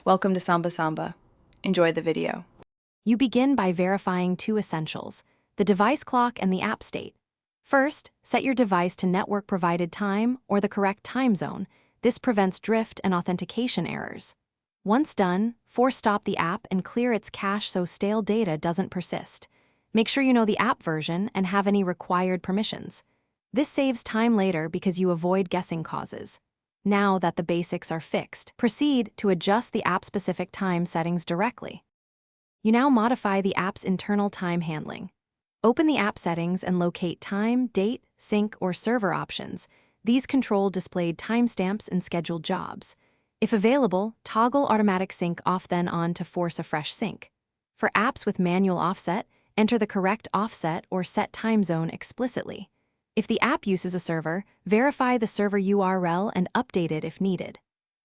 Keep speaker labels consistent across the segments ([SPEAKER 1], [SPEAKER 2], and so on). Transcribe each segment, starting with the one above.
[SPEAKER 1] Welcome to Samba Samba. Enjoy the video.
[SPEAKER 2] You begin by verifying two essentials, the device clock and the app state. First, set your device to network-provided time or the correct time zone. This prevents drift and authentication errors. Once done, force stop the app and clear its cache so stale data doesn't persist. Make sure you know the app version and have any required permissions. This saves time later because you avoid guessing causes. Now that the basics are fixed, proceed to adjust the app-specific time settings directly. You now modify the app's internal time handling. Open the app settings and locate time, date, sync, or server options. These control displayed timestamps and scheduled jobs. If available, toggle automatic sync off then on to force a fresh sync. For apps with manual offset, enter the correct offset or set time zone explicitly. If the app uses a server, verify the server URL and update it if needed.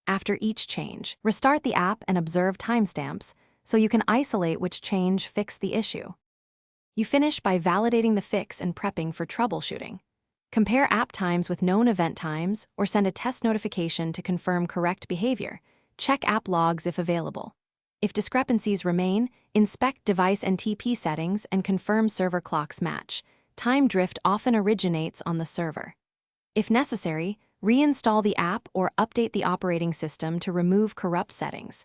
[SPEAKER 2] After each change, restart the app and observe timestamps so you can isolate which change fixed the issue. You finish by validating the fix and prepping for troubleshooting. Compare app times with known event times or send a test notification to confirm correct behavior. Check app logs if available. If discrepancies remain, inspect device and TP settings and confirm server clocks match. Time drift often originates on the server. If necessary, reinstall the app or update the operating system to remove corrupt settings.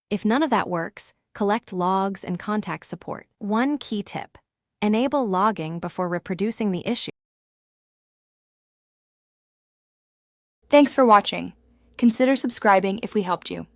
[SPEAKER 2] If none of that works, collect logs and contact support. One key tip: enable logging before reproducing the issue.
[SPEAKER 3] Thanks for watching. Consider subscribing if we helped you.